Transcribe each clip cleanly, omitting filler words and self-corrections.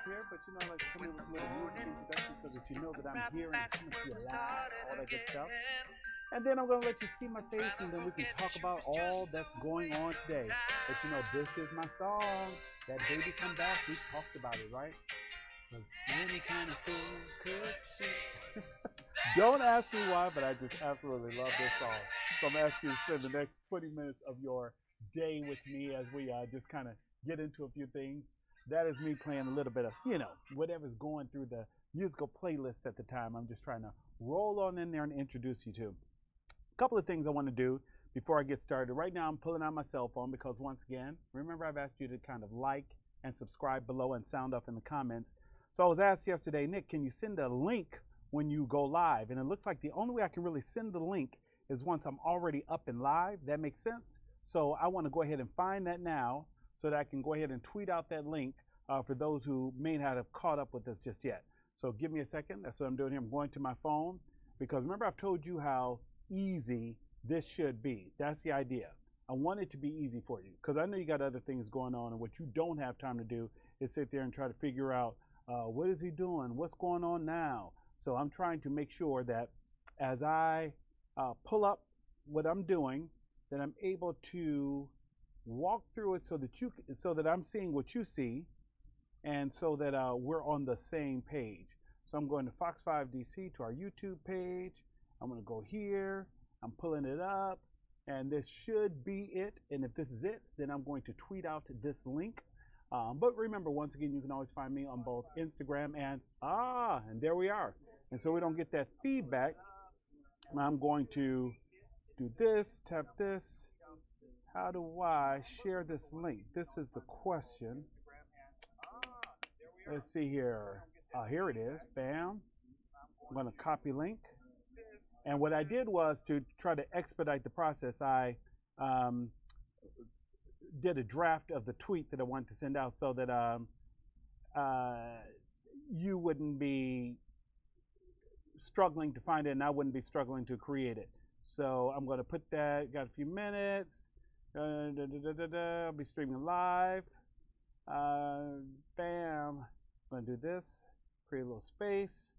up here, but you know, I like to come in with a little music introduction so that you know that I'm here and I'm coming to you live, all that good stuff. And then I'm going to let you see my face and then we can talk about all that's going on today. But you know, this is my song. That Baby Come Back, we talked about it, right? Any kind of fool could see. Don't ask me why, but I just absolutely love this song. So I'm asking you to spend the next 20 minutes of your day with me as we just kind of get into a few things. That is me playing a little bit of, you know, whatever's going through the musical playlist at the time. I'm just trying to roll on in there and introduce you to. A couple of things I want to do before I get started. Right now I'm pulling out my cell phone because once again, remember I've asked you to kind of like and subscribe below and sound off in the comments. So I was asked yesterday, Nick, can you send a link when you go live? And it looks like the only way I can really send the link is once I'm already up and live. That makes sense? So I want to go ahead and find that now so that I can go ahead and tweet out that link for those who may not have caught up with this just yet. So give me a second. That's what I'm doing here. I'm going to my phone because remember I've told you how easy this should be. That's the idea. I want it to be easy for you because I know you got other things going on, and what you don't have time to do is sit there and try to figure out what is he doing? What's going on now? So I'm trying to make sure that as I pull up what I'm doing, that I'm able to walk through it so that I'm seeing what you see, and so that we're on the same page. So I'm going to Fox 5 DC to our YouTube page. I'm going to go here. I'm pulling it up, and this should be it. And if this is it, then I'm going to tweet out this link. But remember, once again, you can always find me on both Instagram and there we are. And so we don't get that feedback, I'm going to do this, tap this. How do I share this link? This is the question. Let's see here. Here it is. Bam. I'm going to copy link. And what I did was to try to expedite the process. I did a draft of the tweet that I wanted to send out so that you wouldn't be struggling to find it and I wouldn't be struggling to create it. So I'm going to put that, got a few minutes. I'll be streaming live. Bam. I'm going to do this, create a little space,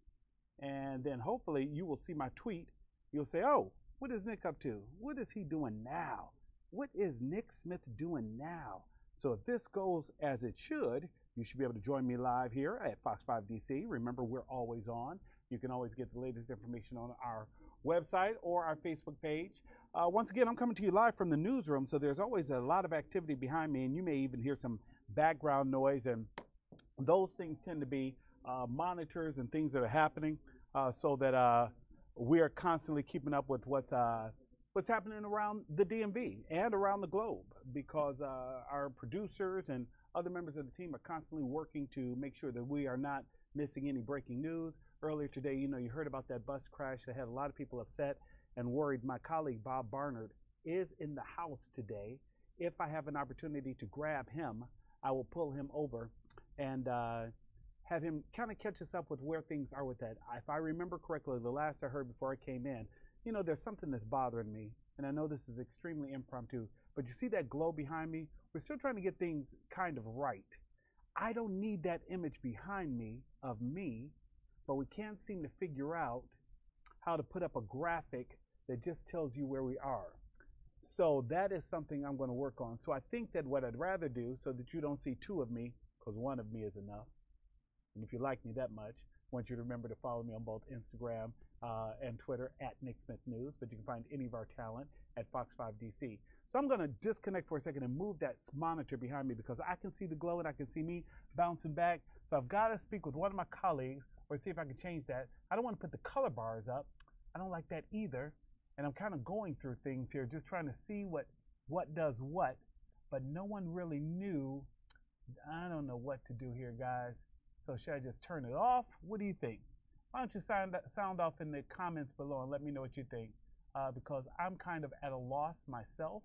and then hopefully you will see my tweet. You'll say, oh, what is Nick up to? What is he doing now? What is Nick Smith doing now? So if this goes as it should, you should be able to join me live here at Fox 5 DC. Remember, we're always on. You can always get the latest information on our website or our Facebook page. Once again, I'm coming to you live from the newsroom, so there's always a lot of activity behind me, and you may even hear some background noise, and those things tend to be monitors and things that are happening so that we are constantly keeping up with what's happening around the DMV and around the globe, because our producers and other members of the team are constantly working to make sure that we are not missing any breaking news. Earlier today, you know, you heard about that bus crash that had a lot of people upset and worried. My colleague Bob Barnard is in the house today. If I have an opportunity to grab him, I will pull him over and have him kind of catch us up with where things are with that. If I remember correctly, the last I heard before I came in, you know, there's something that's bothering me, and I know this is extremely impromptu, but you see that glow behind me? We're still trying to get things kind of right. I don't need that image behind me of me, but we can't seem to figure out how to put up a graphic that just tells you where we are. So that is something I'm going to work on. So I think that what I'd rather do, so that you don't see two of me, because one of me is enough, and if you like me that much, I want you to remember to follow me on both Instagram and Twitter at Nick Smith News, but you can find any of our talent at Fox 5 DC. So I'm going to disconnect for a second and move that monitor behind me because I can see the glow and I can see me bouncing back. So I've got to speak with one of my colleagues or see if I can change that. I don't want to put the color bars up. I don't like that either. And I'm kind of going through things here, just trying to see what does what, but no one really knew. I don't know what to do here, guys. So should I just turn it off? What do you think? Why don't you sound off in the comments below and let me know what you think, because I'm kind of at a loss myself.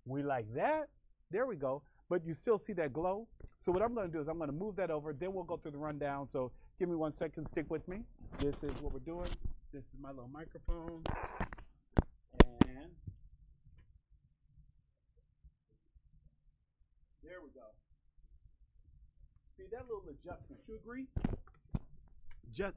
We like that. There we go. But you still see that glow. So what I'm going to do is I'm going to move that over. Then we'll go through the rundown. So give me 1 second. Stick with me. This is what we're doing. This is my little microphone. And there we go. See that little adjustment, you agree?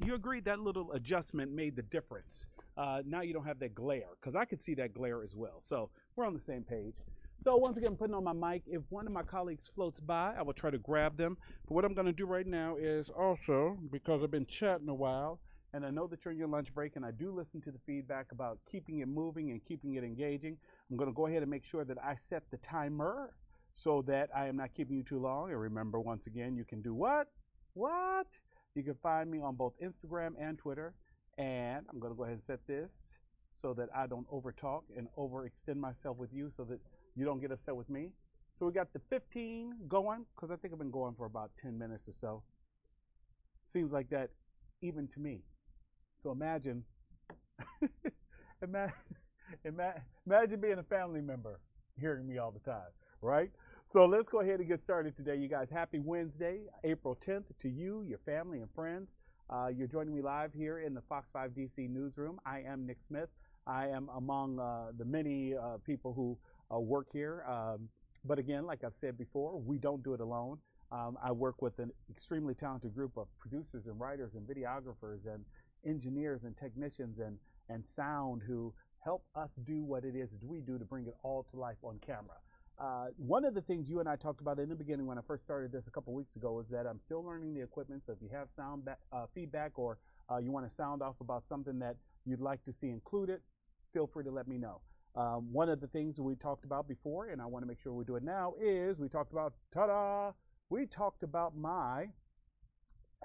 You agree that little adjustment made the difference. Now you don't have that glare, because I could see that glare as well. So we're on the same page. So once again, I'm putting on my mic. If one of my colleagues floats by, I will try to grab them. But what I'm going to do right now is also, because I've been chatting a while, and I know that you're on your lunch break, and I do listen to the feedback about keeping it moving and keeping it engaging, I'm going to go ahead and make sure that I set the timer so that I am not keeping you too long. And remember, once again, you can do what? What? You can find me on both Instagram and Twitter. And I'm going to go ahead and set this so that I don't overtalk and overextend myself with you so that you don't get upset with me. So we got the 15 going, because I think I've been going for about 10 minutes or so. Seems like that even to me. So imagine, imagine being a family member hearing me all the time, right? So let's go ahead and get started today, you guys. Happy Wednesday, April 10th to you, your family and friends. You're joining me live here in the Fox 5 DC newsroom. I am Nick Smith. I am among the many people who work here. But again, like I've said before, we don't do it alone. I work with an extremely talented group of producers and writers and videographers and engineers and technicians and sound who help us do what it is that we do to bring it all to life on camera. One of the things you and I talked about in the beginning when I first started this a couple weeks ago is that I'm still learning the equipment. So if you have sound feedback or you want to sound off about something that you'd like to see included, feel free to let me know. One of the things we talked about before, and I want to make sure we do it now, is we talked about, ta-da, we talked about my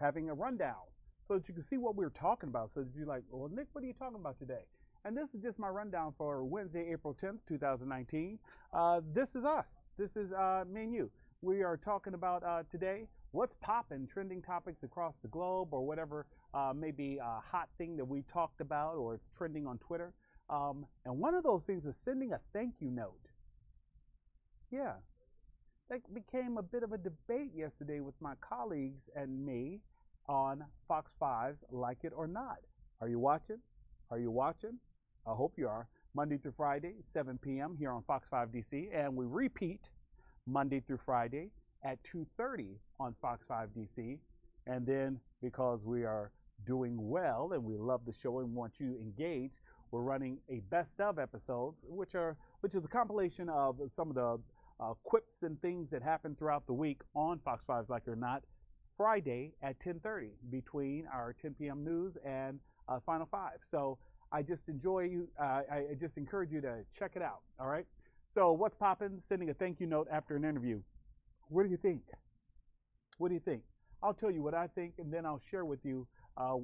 having a rundown so that you can see what we were talking about. So that you're like, well, Nick, what are you talking about today? And this is just my rundown for Wednesday, April 10th, 2019. This is us. This is me and you. We are talking about today what's popping, trending topics across the globe, or whatever maybe a hot thing that we talked about, or it's trending on Twitter. And one of those things is sending a thank you note. Yeah, that became a bit of a debate yesterday with my colleagues and me on Fox 5's Like It or Not. Are you watching? Are you watching? I hope you are. Monday through Friday, 7 p.m. here on Fox 5 DC. And we repeat Monday through Friday at 2:30 on Fox 5 DC. And then because we are doing well and we love the show and want you engaged, we're running a best of episodes, which is a compilation of some of the quips and things that happen throughout the week on Fox 5's Like It or Not, Friday at 10:30 between our 10 p.m. news and Final Five. So I just enjoy you. I just encourage you to check it out. All right. So what's popping? Sending a thank you note after an interview. What do you think? What do you think? I'll tell you what I think, and then I'll share with you a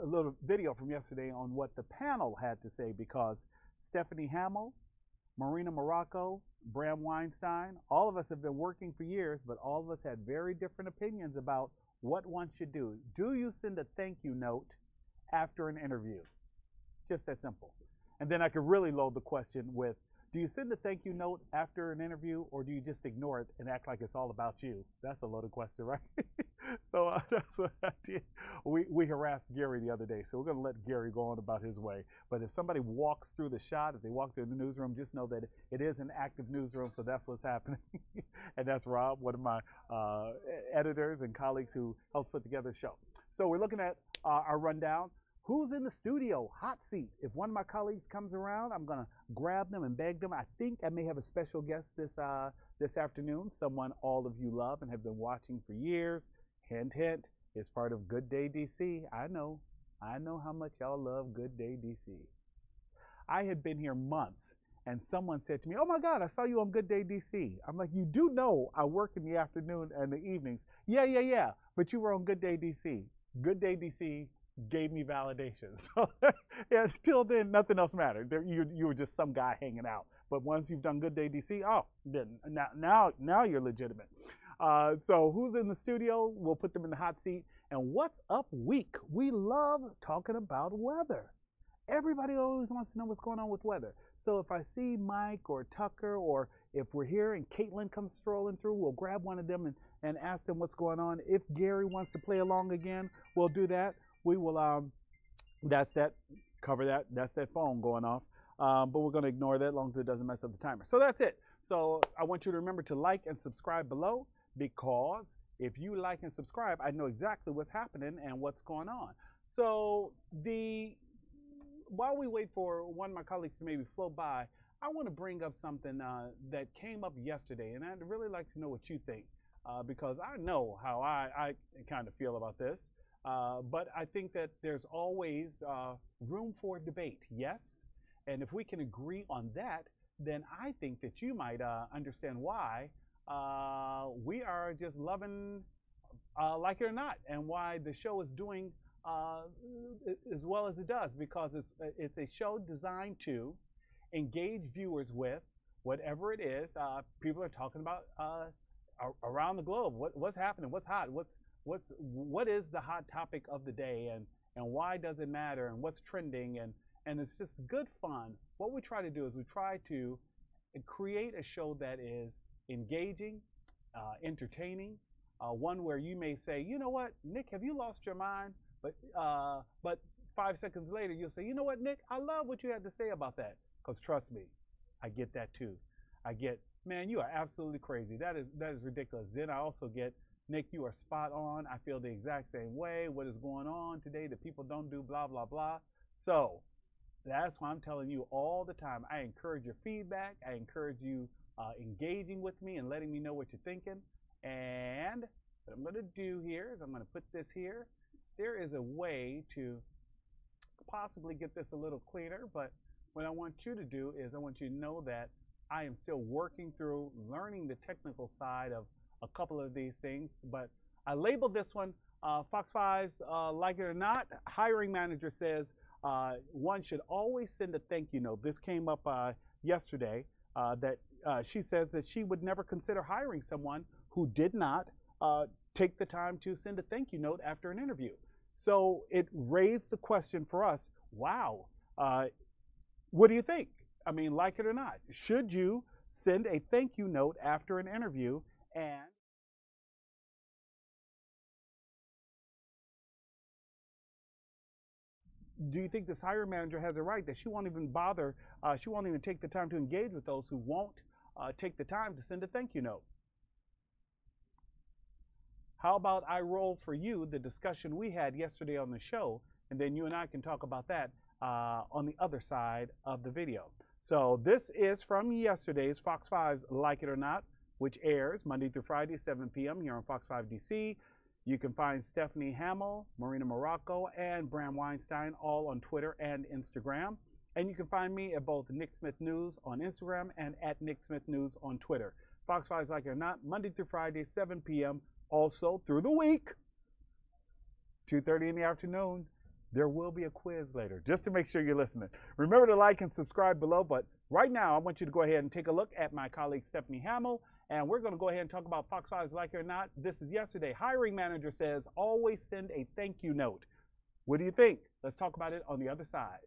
little video from yesterday on what the panel had to say, because Stephanie Hamill, Marina Morocco, Bram Weinstein, all of us have been working for years, but all of us had very different opinions about what one should do. Do you send a thank you note after an interview? Just that simple. And then I could really load the question with, do you send a thank you note after an interview, or do you just ignore it and act like it's all about you? That's a loaded question, right? So that's what I did. We harassed Gary the other day, so we're going to let Gary go on about his way. But if somebody walks through the shot, if they walk through the newsroom, just know that it is an active newsroom, so that's what's happening. And that's Rob, one of my editors and colleagues who helps put together the show. So we're looking at our rundown. Who's in the studio? Hot seat. If one of my colleagues comes around, I'm going to grab them and beg them. I think I may have a special guest this afternoon, someone all of you love and have been watching for years. Hint, hint, is part of Good Day DC. I know how much y'all love Good Day DC. I had been here months, and someone said to me, oh my God, I saw you on Good Day DC. I'm like, you do know I work in the afternoon and the evenings. Yeah, but you were on Good Day DC. Good Day DC gave me validation. So yeah, till then, nothing else mattered. You were just some guy hanging out. But once you've done Good Day DC, oh, then now you're legitimate. So who's in the studio? We'll put them in the hot seat. And what's up week? We love talking about weather. Everybody always wants to know what's going on with weather. So if I see Mike or Tucker, or if we're here and Caitlin comes strolling through, we'll grab one of them and ask them what's going on. If Gary wants to play along again, we'll do that. We will, that's that phone going off. But we're going to ignore that as long as it doesn't mess up the timer. So that's it. So I want you to remember to like and subscribe below. because if you like and subscribe, I know exactly what's happening and what's going on. So while we wait for one of my colleagues to maybe flow by, I want to bring up something that came up yesterday, and I'd really like to know what you think, because I know how I kind of feel about this. But I think that there's always room for debate, yes? And if we can agree on that, then I think that you might understand why we are just loving Like It or Not, and why the show is doing as well as it does, because it's a show designed to engage viewers with whatever it is people are talking about around the globe. What's happening? What's hot? What is the hot topic of the day, and why does it matter, and what's trending, and it's just good fun. What we try to do is we try to create a show that is engaging, entertaining, one where you may say, you know what, Nick, have you lost your mind? But 5 seconds later, you'll say, you know what, Nick, I love what you had to say about that. Because trust me, I get that too. I get, man, you are absolutely crazy. That is ridiculous. Then I also get, Nick, you are spot on. I feel the exact same way. What is going on today that people don't do, blah, blah, blah. So that's why I'm telling you all the time. I encourage your feedback. I encourage you engaging with me and letting me know what you're thinking. And what I'm going to do here is I'm going to put this here. There is a way to possibly get this a little cleaner, but what I want you to do is I want you to know that I am still working through learning the technical side of a couple of these things, but I labeled this one Fox 5's Like It or Not. Hiring manager says one should always send a thank you note. This came up yesterday that she says that she would never consider hiring someone who did not take the time to send a thank you note after an interview. So it raised the question for us, wow, what do you think? I mean, like it or not, should you send a thank you note after an interview? And do you think this hiring manager has a right that she won't even bother, she won't even take the time to engage with those who won't take the time to send a thank you note? How about I roll for you the discussion we had yesterday on the show, and then you and I can talk about that on the other side of the video. So this is from yesterday's Fox 5's Like It or Not, which airs Monday through Friday, 7 p.m. here on Fox 5 DC. You can find Stephanie Hamill, Marina Morocco, and Bram Weinstein all on Twitter and Instagram. And you can find me at both Nick Smith News on Instagram and at Nick Smith News on Twitter. Fox 5's Like It or Not, Monday through Friday, 7 p.m. Also through the week, 2:30 in the afternoon. There will be a quiz later, just to make sure you're listening. Remember to like and subscribe below, but right now I want you to go ahead and take a look at my colleague Stephanie Hamill, and we're going to go ahead and talk about Fox 5's Like It or Not. This is yesterday. Hiring manager says always send a thank you note. What do you think? Let's talk about it on the other side.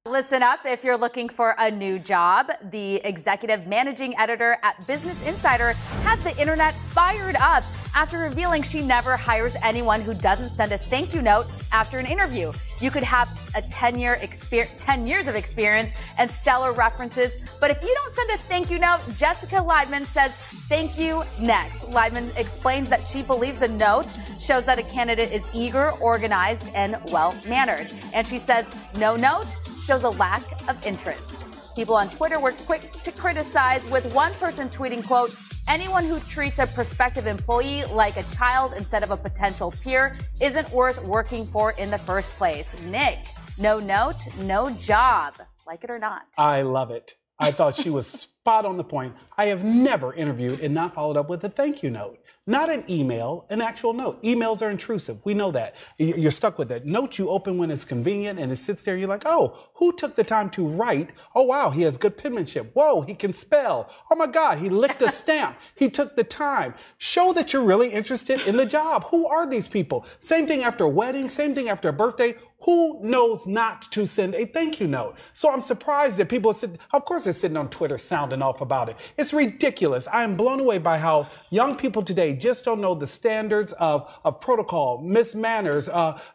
Listen up if you're looking for a new job. The executive managing editor at Business Insider has the internet fired up after revealing she never hires anyone who doesn't send a thank you note after an interview. You could have a 10 years of experience and stellar references, but if you don't send a thank you note, Jessica Leidman says thank you next. Leidman explains that she believes a note shows that a candidate is eager, organized, and well-mannered. And she says no note shows a lack of interest. People on Twitter were quick to criticize, with one person tweeting, quote, anyone who treats a prospective employee like a child instead of a potential peer isn't worth working for in the first place. Nick, no note, no job. Like it or not. I love it. I thought she was spot on the point. I have never interviewed and not followed up with a thank you note. Not an email, an actual note. Emails are intrusive. We know that. You're stuck with it. Note you open when it's convenient and it sits there. You're like, oh, who took the time to write? Oh, wow, he has good penmanship. Whoa, he can spell. Oh, my God, he licked a stamp. He took the time. Show that you're really interested in the job. Who are these people? Same thing after a wedding, same thing after a birthday. Who knows not to send a thank you note? So I'm surprised that people sit, of course, they're sitting on Twitter sounding sounding off about it. It's ridiculous. I am blown away by how young people today just don't know the standards of protocol, manners,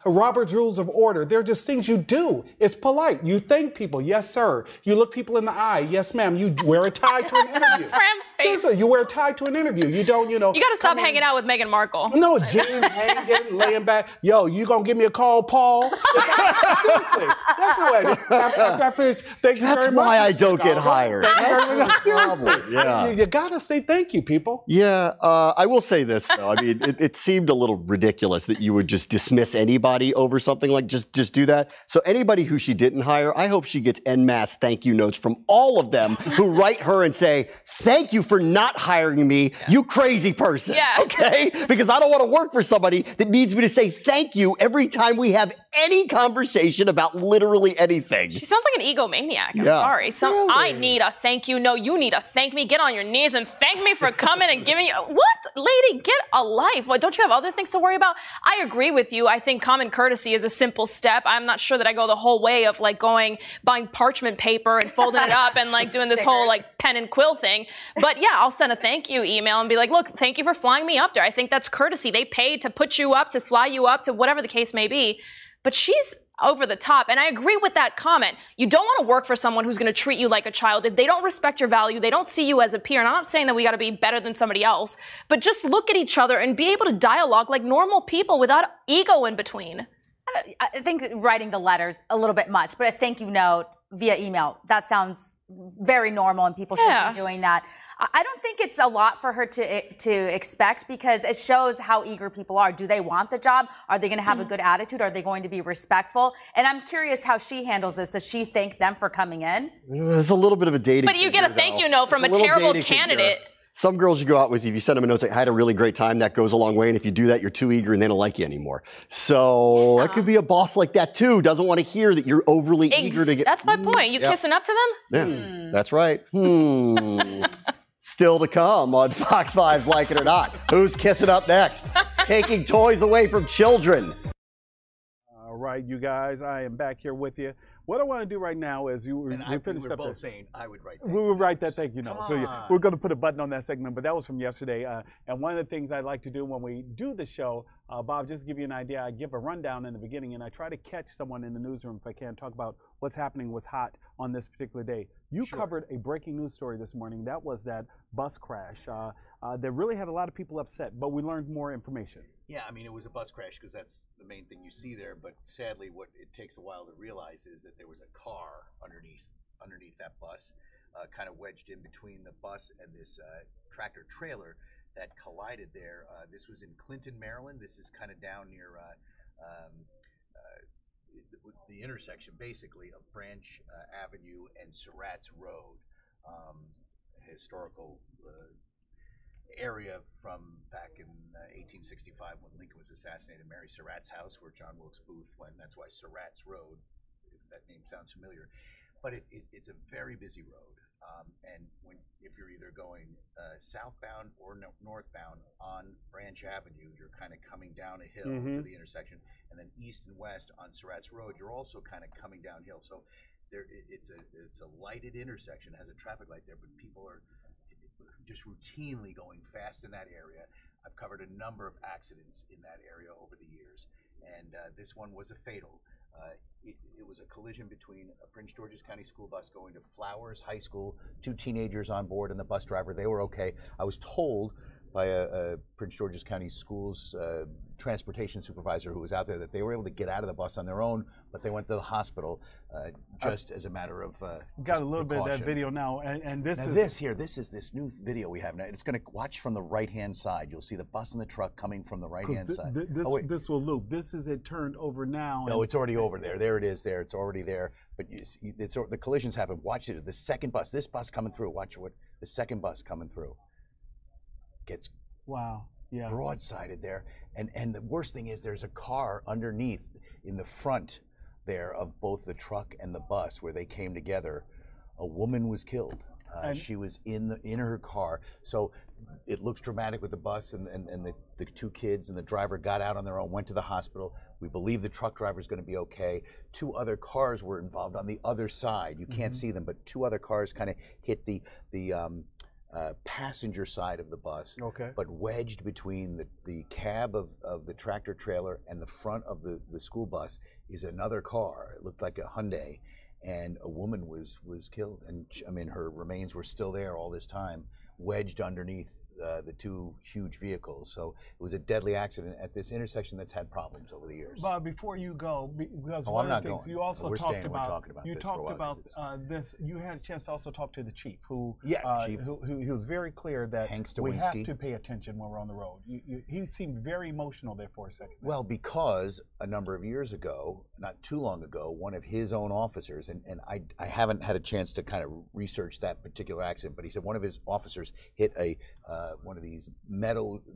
Robert's Rules of Order. They're just things you do. It's polite. You thank people, yes, sir. You look people in the eye, yes, ma'am. You wear a tie to an interview. Seriously, you wear a tie to an interview. You don't, you know. You got to stop hanging out with Meghan Markle. No, jeans hanging, laying back. Yo, you gonna give me a call, Paul? Seriously, that's how I do. After I finish, thank you very much. That's why I don't get hired. That's the problem. Yeah. You gotta say thank you, people. Yeah, I will say this though. I mean, it seemed a little ridiculous that you would just dismiss anybody over something like just do that. So anybody who she didn't hire, I hope she gets en masse thank you notes from all of them who write her and say, thank you for not hiring me, you crazy person. Yeah. Okay? Because I don't want to work for somebody that needs me to say thank you every time we have any conversation about literally anything. She sounds like an egomaniac. I'm Yeah. sorry. Really? I need a thank you. No, you need to thank me. Get on your knees and thank me for coming and giving you. What? Lady, get a life. What, don't you have other things to worry about? I agree with you. I think common courtesy is a simple step. I'm not sure that I go the whole way of like buying parchment paper and folding it up and like doing this whole like pen and quill thing. But yeah, I'll send a thank you email and be like, look, thank you for flying me up there. I think that's courtesy. They paid to put you up, to fly you up, to whatever the case may be. But she's over the top. And I agree with that comment. You don't want to work for someone who's going to treat you like a child. If they don't respect your value, they don't see you as a peer. And I'm not saying that we got to be better than somebody else, but just look at each other and be able to dialogue like normal people without ego in between. I think writing the letters a little bit much, but a thank you note via email, that sounds very normal and people should be doing that. I don't think it's a lot for her to expect because it shows how eager people are. Do they want the job? Are they going to have a good attitude? Are they going to be respectful? And I'm curious how she handles this. Does she thank them for coming in? It's a little bit of a dating. But you get a thank you note from a terrible candidate. Some girls you go out with, if you send them a note saying, I had a really great time, that goes a long way. And if you do that, you're too eager and they don't like you anymore. So that could be a boss like that too. Doesn't want to hear that you're overly eager to get. That's my point. You kissing up to them? Yeah, that's right. Still to come on Fox 5's Like It or Not. Who's kissing up next? Taking toys away from children. All right, you guys, I am back here with you. What I want to do right now is we finished up both saying I would write that. We would write that thank you note. So yeah, we're going to put a button on that segment, but that was from yesterday. And one of the things I like to do when we do the show, Bob, just to give you an idea, I give a rundown in the beginning and I try to catch someone in the newsroom if I can, talk about what's happening, what's hot on this particular day. You covered a breaking news story this morning. That was that bus crash that really had a lot of people upset, but we learned more information. Yeah, I mean, it was a bus crash because that's the main thing you see there. But sadly, what it takes a while to realize is that there was a car underneath that bus, kind of wedged in between the bus and this tractor trailer that collided there. This was in Clinton, Maryland. This is kind of down near the intersection, basically, of Branch Avenue and Surratt's Road, historical area from back in 1865 when Lincoln was assassinated. Mary Surratt's house, where John Wilkes Booth went. That's why Surratt's Road, if that name sounds familiar. But it's a very busy road. And if you're either going southbound or northbound on Branch Avenue, you're kind of coming down a hill to the intersection. And then east and west on Surratt's Road, you're also kind of coming downhill. So it's a lighted intersection, has a traffic light there, but people are just routinely going fast in that area. I've covered a number of accidents in that area over the years, and this one was a fatal. It was a collision between a Prince George's County school bus going to Flowers High School, 2 teenagers on board and the bus driver. They were okay. I was told by a Prince George's County Schools transportation supervisor who was out there that they were able to get out of the bus on their own, but they went to the hospital just as a matter of got a little bit of that video now, and this is this new video we have now. It's going to watch from the right-hand side. You'll see the bus and the truck coming from the right-hand side. This will loop. This is it turned over now. No, it's already over there. There it is. There, it's already there. But you see, the collisions happen. Watch it. The second bus. This bus coming through. Watch what the second bus coming through gets. Wow. Yeah. Broadsided there, and the worst thing is there's a car underneath in the front there of both the truck and the bus where they came together. A woman was killed. She was in her car. So it looks dramatic with the bus and the two kids and the driver got out on their own, went to the hospital. We believe the truck driver is going to be okay. 2 other cars were involved on the other side. You can't see them, but 2 other cars kind of hit the passenger side of the bus. Okay. But wedged between the cab of the tractor trailer and the front of the school bus is another car. It looked like a Hyundai, and a woman was killed. And I mean, her remains were still there all this time, wedged underneath the 2 huge vehicles. So it was a deadly accident at this intersection that's had problems over the years. Bob, before you go, because Oh, one I'm of not the things going. you also We're talked staying. We're about, talking about you this for a talked while, about 'cause this. You had a chance to also talk to the chief, who Chief. who he was very clear that Hank we have Stawinski. to pay attention when we're on the road. He seemed very emotional there for a second. Well, because a number of years ago, not too long ago, one of his own officers, and I haven't had a chance to kind of research that particular accident, but he said one of his officers hit one of these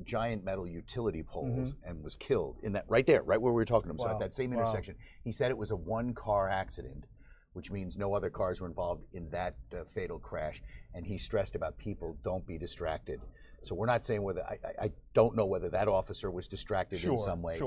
giant metal utility poles and was killed in that right there, right where we were talking to him. So at that same intersection, he said it was a 1-car accident, which means no other cars were involved in that fatal crash. And he stressed about people don't be distracted. So we're not saying whether I don't know whether that officer was distracted in some way,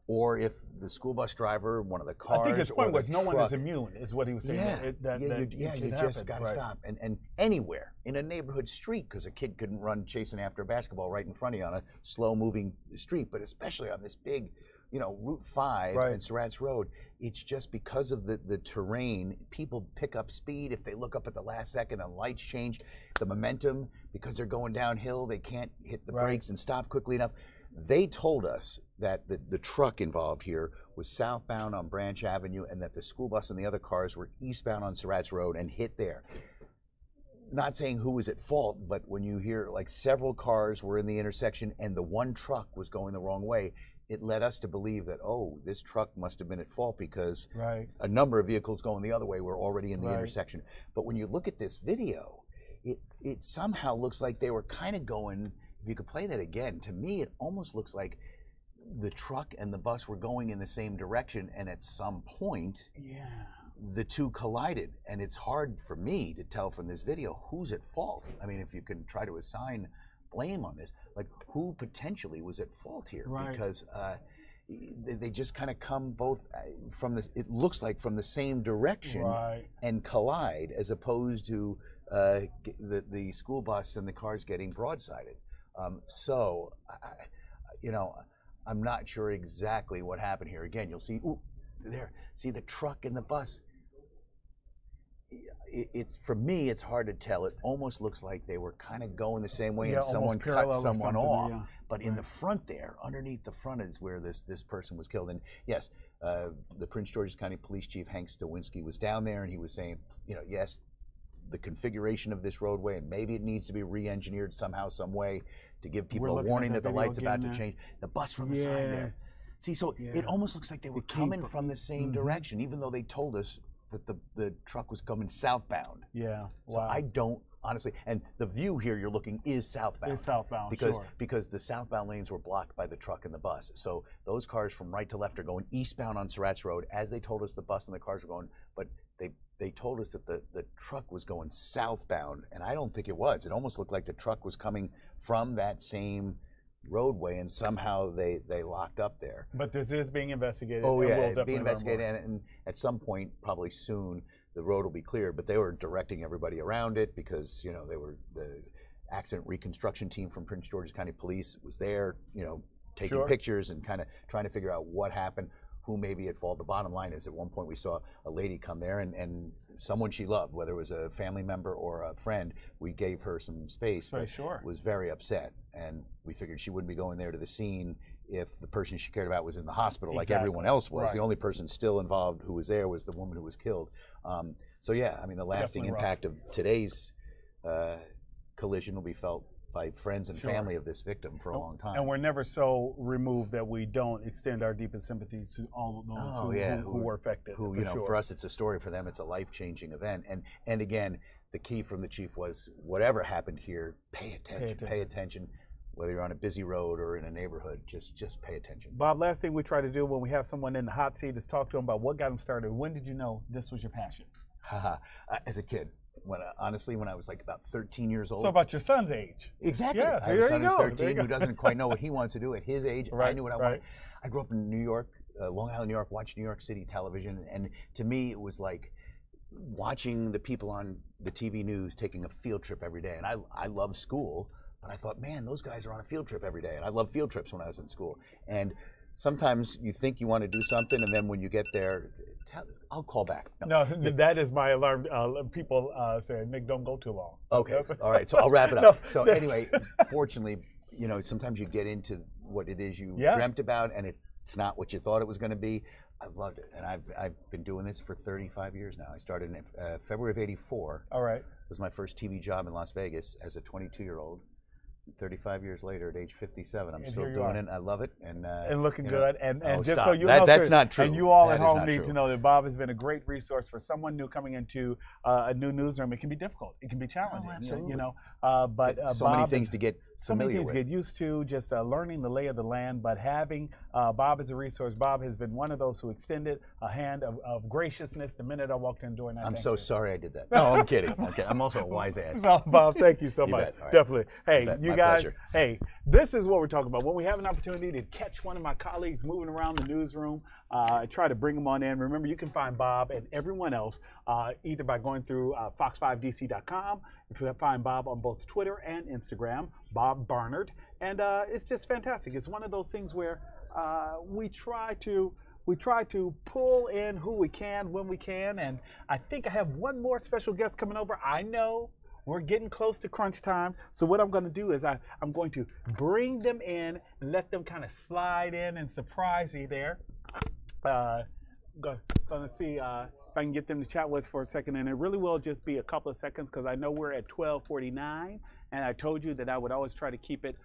or if the school bus driver, one of the cars, I think his point was no one is truck- immune, is what he was saying. you just got to stop. And anywhere in a neighborhood street, because a kid couldn't run chasing after a basketball right in front of you on a slow-moving street, but especially on this big, Route 5 and Surratt's Road, it's just because of the terrain, people pick up speed. If they look up at the last second and lights change, the momentum, because they're going downhill, they can't hit the brakes and stop quickly enough. They told us that the truck involved here was southbound on Branch Avenue and that the school bus and the other cars were eastbound on Surratt's Road and hit there. Not saying who was at fault, but when you hear like several cars were in the intersection and the one truck was going the wrong way, it led us to believe that, oh, this truck must have been at fault because a number of vehicles going the other way were already in the intersection. But when you look at this video, it somehow looks like they were kind of going, if you could play that again, to me it almost looks like the truck and the bus were going in the same direction, and at some point the 2 collided. And it's hard for me to tell from this video who's at fault. I mean, if you can try to assign blame on this, like who potentially was at fault here, because they just kind of come both from this, it looks like from the same direction and collide, as opposed to the school bus and the cars getting broadsided. So I'm not sure exactly what happened here. Again, you'll see see the truck and the bus. It's for me, it's hard to tell. It almost looks like they were kind of going the same way, and someone cut someone off. But in the front there, underneath the front, is where this person was killed. And yes, the Prince George's County Police Chief Hank Stawinski was down there, and he was saying, yes, the configuration of this roadway, and maybe it needs to be re-engineered somehow, some way, to give people a warning that the light's about to change. The bus from the side there. See, so it almost looks like they were coming from the same direction, even though they told us that the truck was coming southbound. So I don't honestly, and the view here you're looking is southbound. It's southbound, because the southbound lanes were blocked by the truck and the bus. So those cars from right to left are going eastbound on Surratt's Road, as they told us the bus and the cars were going, but they told us that the truck was going southbound, and I don't think it was. It almost looked like the truck was coming from that same roadway, and somehow they locked up there. But this is being investigated. Oh yeah, being investigated, and at some point, probably soon, the road will be cleared. But they were directing everybody around it because they were the accident reconstruction team from Prince George's County Police was there, taking pictures and kind of trying to figure out what happened, who may be at fault. The bottom line is, at one point we saw a lady come there and someone she loved, whether it was a family member or a friend, we gave her some space, but was very upset. And we figured she wouldn't be going there to the scene if the person she cared about was in the hospital like everyone else was. The only person still involved who was there was the woman who was killed. So yeah, I mean, the lasting impact of today's collision will be felt by friends and family of this victim for a long time. And we're never so removed that we don't extend our deepest sympathies to all of those who were affected. For us, it's a story. For them, it's a life-changing event. And again, the key from the chief was, whatever happened here, pay attention. Pay attention. Whether you're on a busy road or in a neighborhood, just pay attention. Bob, last thing we try to do when we have someone in the hot seat is talk to them about what got them started. When did you know this was your passion? As a kid. honestly, when I was like about 13 years old. So about your son's age. Exactly. Yeah, I have a son who's there you 13 go. who doesn't quite know what he wants to do at his age. I knew what I wanted. Right. I grew up in New York, Long Island, New York, watched New York City television, and to me it was like watching the people on the TV news taking a field trip every day. And I love school, but I thought, man, those guys are on a field trip every day. And I loved field trips when I was in school. And sometimes you think you want to do something, and then when you get there, I'll call back. No, that is my alarm. People say, Nick, don't go too long. Okay, all right. So I'll wrap it up. No, so anyway, fortunately, you know, sometimes you get into what it is you dreamt about, and it's not what you thought it was going to be. I've loved it, and I've been doing this for 35 years now. I started in February of '84. All right. It was my first TV job in Las Vegas as a 22-year-old. 35 years later, at age 57, I'm still doing it. I love it, and looking good. And just stop. so you know, that's not true. And you all at That is home not need true. to know that Bob has been a great resource for someone new coming into a new newsroom. It can be difficult. It can be challenging. Absolutely. You know, but so Bob many things to get so many familiar things with. to get used to, just learning the lay of the land, but having Bob as a resource. Bob has been one of those who extended a hand of graciousness the minute I walked in the door. And I'm so sorry I did that. No, I'm kidding. Okay, I'm also a wise ass. So, Bob, thank you so You much. bet. All right. Definitely. Hey, you My guys, pleasure. hey, this is what we're talking about. When we have an opportunity to catch one of my colleagues moving around the newsroom, I try to bring them on in. Remember, you can find Bob and everyone else either by going through fox5dc.com. If you find Bob on both Twitter and Instagram, Bob Barnard. And it's just fantastic. It's one of those things where we try to pull in who we can when we can. And I think I have one more special guest coming over. I know we're getting close to crunch time. So what I'm going to do is I'm going to bring them in and let them kind of slide in and surprise you there. Going to see if I can get them to chat with us for a second. And it really will just be a couple of seconds because I know we're at 12:49. And I told you that I would always try to keep it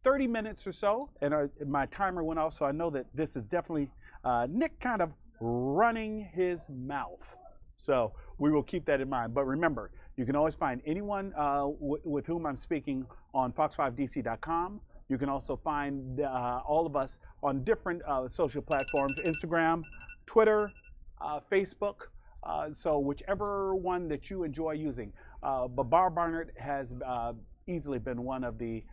30 minutes or so. And my timer went off. So I know that this is definitely Nick kind of running his mouth. So we will keep that in mind. But remember, you can always find anyone with whom I'm speaking on fox5dc.com. You can also find all of us on different social platforms, Instagram, Twitter, Facebook. So whichever one that you enjoy using. But Bob Barnard has easily been one of the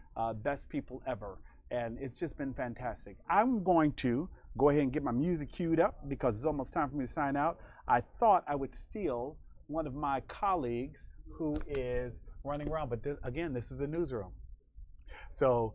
best people ever. And it's just been fantastic. I'm going to go ahead and get my music queued up because it's almost time for me to sign out. I thought I would steal one of my colleagues who is running around. But this is a newsroom. So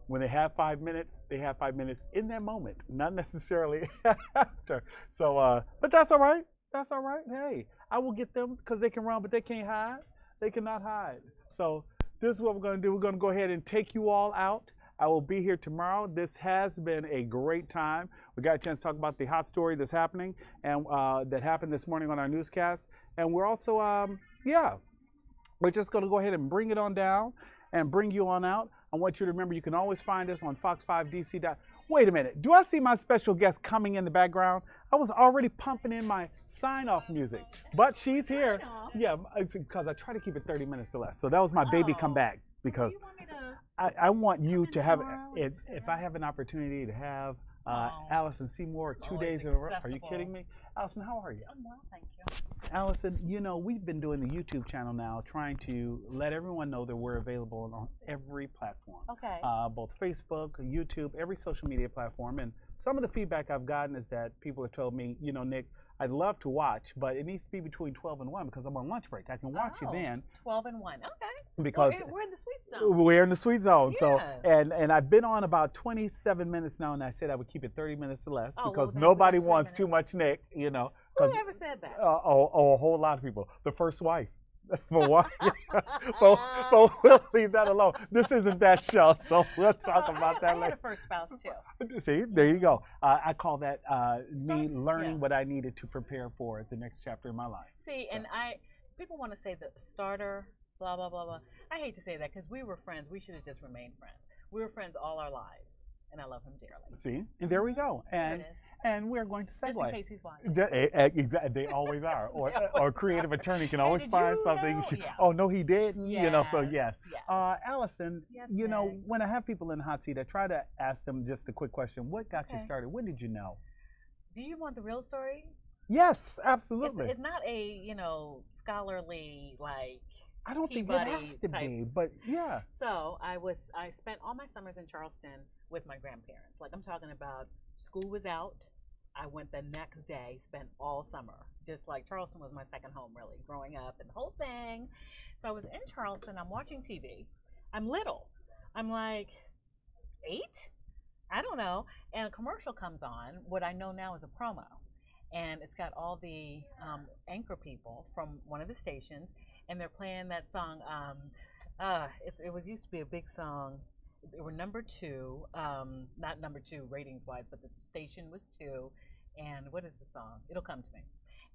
when they have 5 minutes, they have 5 minutes in that moment, not necessarily after. So, but that's all right. That's all right. Hey, I will get them because they can run, but they can't hide. They cannot hide. So this is what we're going to do. We're going to go ahead and take you all out. I will be here tomorrow. This has been a great time. We got a chance to talk about the hot story that's happening and that happened this morning on our newscast. And we're also, we're just going to go ahead and bring it on down and bring you on out. I want you to remember you can always find us on fox5dc. Wait a minute. Do I see my special guest coming in the background? I was already pumping in my sign-off music, but she's here. Yeah, because I try to keep it 30 minutes or less. So that was my baby come back because I want you to have, if I have an opportunity to have Allison Seymour 2 days in a row. Are you kidding me? Allison, how are you? I'm well, thank you. Allison, you know, we've been doing the YouTube channel now, trying to let everyone know that we're available on every platform. Okay. Both Facebook, YouTube, every social media platform. And some of the feedback I've gotten is that people have told me, you know, Nick, I'd love to watch, but it needs to be between 12 and 1 because I'm on lunch break. I can watch you then. 12 and 1. Okay. Because we're in the sweet zone. we're in the sweet zone. Yeah. So and I've been on about 27 minutes now, and I said I would keep it 30 minutes or less because then nobody we got 3 wants too minutes. much Nick, you know. Whoever said that? A whole lot of people. The first wife. For one. but we'll leave that alone. This isn't that show, so we'll talk about that I had later. a first spouse too. See, there you go. I call that me learning what I needed to prepare for the next chapter in my life. See, and people want to say the starter, blah, blah, blah, blah. I hate to say that because we were friends. We should have just remained friends. We were friends all our lives, and I love him dearly. See, and there we go. There it is. And we're going to segue. Just in case he's watching. Exactly, they always are. Or creative attorney can always did find you something. know? Yeah. Oh no, he didn't. You know. So yes. Yes. Allison, Yes, you know, Nick. when I have people in the hot seat, I try to ask them just a quick question. What got you Okay. started? When did you know? Do you want the real story? Yes, absolutely. It's not a, scholarly, like, I don't think it Peabody has to type. be, but yeah. So I spent all my summers in Charleston with my grandparents. Like, I'm talking about, school was out. I went the next day, spent all summer. Just like Charleston was my second home, really, growing up and the whole thing. So I was in Charleston. I'm watching TV. I'm little. I'm like 8? I don't know. And a commercial comes on. What I know now is a promo. And it's got all the anchor people from one of the stations. And they're playing that song. It was used to be a big song. They were number 2, not number 2 ratings wise, but the station was 2. And what is the song? It'll come to me.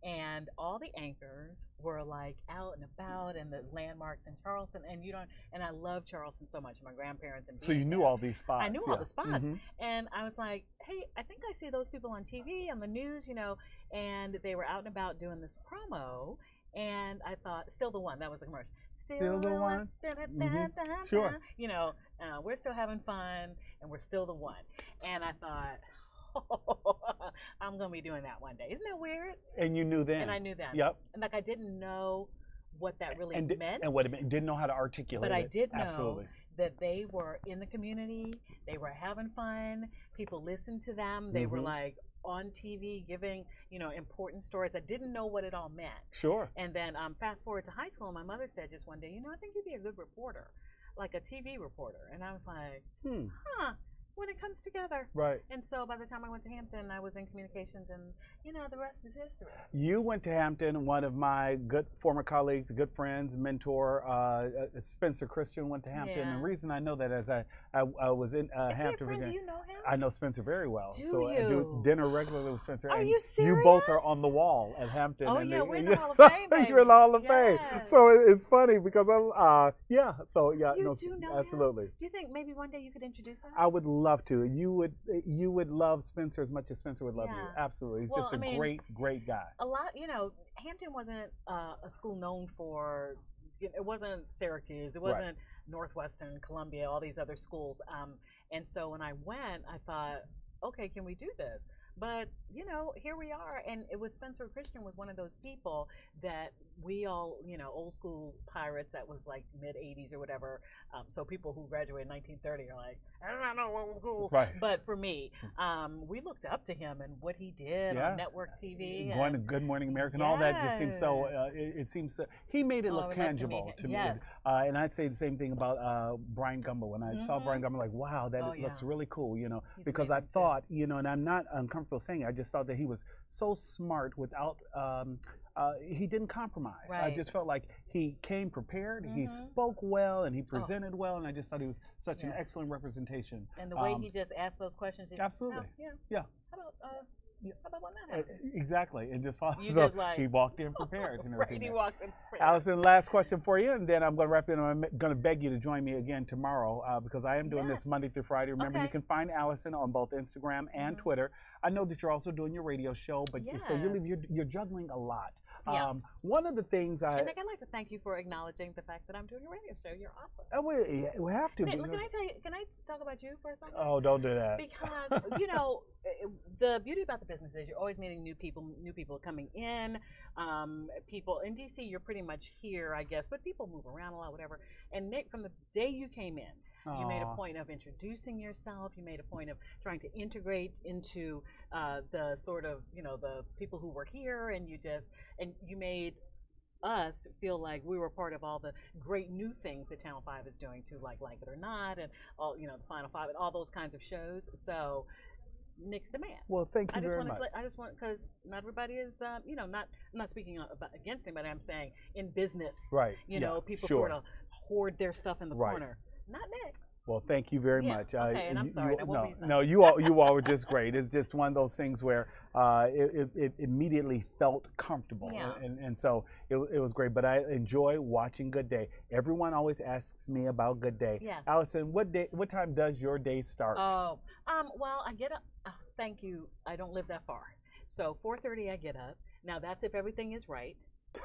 And all the anchors were like out and about and the landmarks in Charleston. And I love Charleston so much. My grandparents and So you knew all these spots. I knew all the spots. And I was like, hey, I think I see those people on TV, on the news, and they were out and about doing this promo. And I thought, still the one. That was the commercial. Still the one. Sure. We're still having fun, and we're still the one. And I thought, I'm going to be doing that one day. Isn't that weird? And you knew then. And I knew that. Yep. And I didn't know what that really meant. And what it meant. Didn't know how to articulate it. But I did know Absolutely. that they were in the community. They were having fun. People listened to them. They were like on TV giving, important stories. I didn't know what it all meant. Sure. And then fast forward to high school, my mother said just one day, I think you'd be a good reporter, like a TV reporter. And I was like, when it comes together. Right. And so by the time I went to Hampton, I was in communications, and the rest is history. You went to Hampton. One of my good former colleagues, good friends, mentor, Spencer Christian, went to Hampton. Yeah. And the reason I know that is I was in Hampton, Is he a friend? Virginia. Do you know him? I know Spencer very well. Do so you? I do dinner regularly with Spencer. Are and you serious? You both are on the wall at Hampton. Oh, and yeah, we're in the Hall of so Fame, baby. You're in the Hall of Fame. Yes. So it's funny because I'm, yeah. So yeah, You no, do know absolutely. him? Do you think maybe one day you could introduce us? I would love to. You would love Spencer as much as Spencer would love you. Yeah. Absolutely. He's Well, just a great guy. A lot, Hampton wasn't a school known for, it wasn't Syracuse, it wasn't Northwestern, Columbia, all these other schools. And so when I went, I thought, okay, can we do this? But, here we are. And it was Spencer Christian was one of those people that we all, old school pirates that was like mid 80s or whatever. So people who graduated in 1930 are like, I don't know old school. Right. But for me, we looked up to him and what he did on network TV. Going to Good Morning America and all that just seems so, it seems so, he made it look tangible to me. Yes. And I'd say the same thing about Brian Gumbo. When I saw Brian Gumbo, like, wow, that looks really cool, He's because I amazing, thought, and I'm not uncomfortable saying it, I just thought that he was so smart without, he didn't compromise. I Right. just felt like he came prepared, he spoke well, and he presented well, and I just thought he was such an excellent representation. And the way he just asked those questions. Absolutely. Yeah. How about when that happened? Exactly, and just follow. You So just like- he walked in prepared and everything. Right, he there. walked in prepared. Allison, last question for you, and then I'm going to wrap it. I'm going to beg you to join me again tomorrow because I am doing this Monday through Friday. Remember, you can find Allison on both Instagram and Twitter. I know that you're also doing your radio show, but so you're juggling a lot. Yeah. One of the things And Nick, I'd like to thank you for acknowledging the fact that I'm doing a radio show. You're awesome. we have to. Nick, because- can I talk about you for a second? Oh, don't do that. Because the beauty about the business is you're always meeting new people coming in. People in DC, you're pretty much here, I guess, but people move around a lot, whatever. And Nick, from the day you came in, you made a point of introducing yourself. You made a point of trying to integrate into the sort of the people who were here, and you made us feel like we were part of all the great new things that Channel 5 is doing too, like It or Not, and all the Final Five, and all those kinds of shows. So Nick's the man. Well, thank you very much. I just want, because not everybody is, I'm not speaking against anybody. I'm saying in business, Right. People sure. sort of hoard their stuff in the corner. Not Nick. Well, thank you very much. Okay, and I'm sorry. You all were just great. It's just one of those things where it immediately felt comfortable, and so it was great. But I enjoy watching Good Day. Everyone always asks me about Good Day. Yes. Allison, what time does your day start? Oh, well, I get up. Thank you. I don't live that far, so 4:30 I get up. Now that's if everything is right.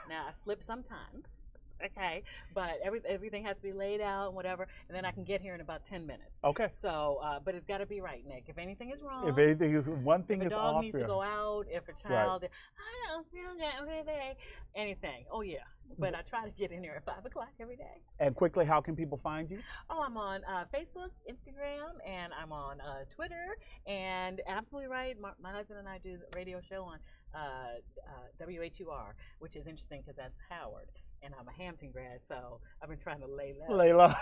Now I slip sometimes. okay, but everything has to be laid out and whatever, and then I can get here in about 10 minutes. Okay. So, but it's got to be right, Nick. If anything is wrong, If anything is one thing if a is dog off, needs to go out, if a child, I don't feel good, anything. Oh yeah, but I try to get in here at 5 o'clock every day. And quickly, how can people find you? Oh, I'm on Facebook, Instagram, and I'm on Twitter. And absolutely right, my husband and I do the radio show on WHUR, which is interesting because that's Howard. And I'm a Hampton grad, so I've been trying to lay low. Lay low.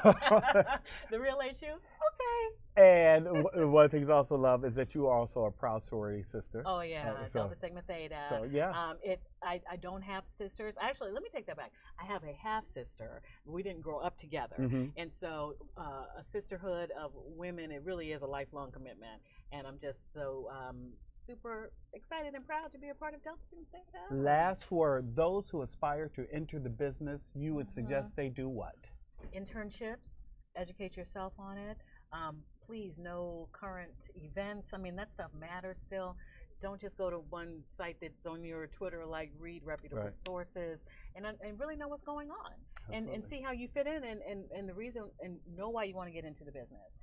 The real HU? Okay. And one of the things I also love is that you are also a proud sorority sister. Oh, yeah. Delta Sigma Theta. So, yeah. I don't have sisters. Actually, let me take that back. I have a half sister. We didn't grow up together. And so a sisterhood of women, it really is a lifelong commitment. And I'm just so super excited and proud to be a part of Delta Sigma Theta. Last word, those who aspire to enter the business, you would suggest they do what? Internships, educate yourself on it. Please know current events. I mean, that stuff matters still. Don't just go to one site that's on your Twitter, like read reputable sources and really know what's going on and see how you fit in and the reason and know why you want to get into the business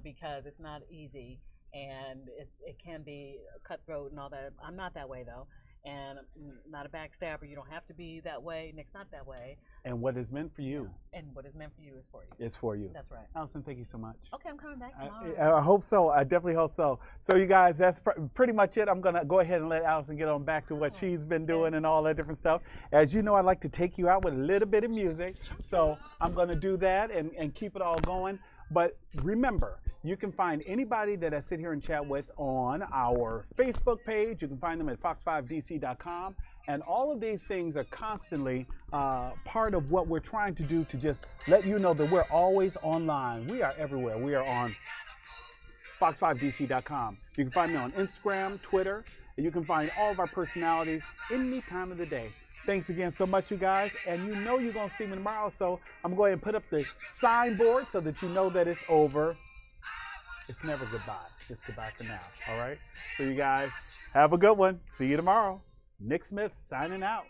because it's not easy. And it can be cutthroat and all that. I'm not that way though, and I'm not a backstabber. You don't have to be that way. Nick's not that way. And what is meant for you? And what is meant for you is for you. It's for you. That's right. Allison, thank you so much. Okay, I'm coming back tomorrow. I hope so. I definitely hope so. So you guys, that's pretty much it. I'm gonna go ahead and let Allison get on back to what she's been doing and all that different stuff. As you know, I like to take you out with a little bit of music, so I'm gonna do that and keep it all going. But remember, you can find anybody that I sit here and chat with on our Facebook page. You can find them at fox5dc.com. And all of these things are constantly part of what we're trying to do to just let you know that we're always online. We are everywhere. We are on fox5dc.com. You can find me on Instagram, Twitter, and you can find all of our personalities any time of the day. Thanks again so much, you guys. And you know you're going to see me tomorrow, so I'm going to go ahead and put up the signboard so that you know that it's over. It's never goodbye. It's goodbye for now, all right? So you guys, have a good one. See you tomorrow. Nick Smith signing out.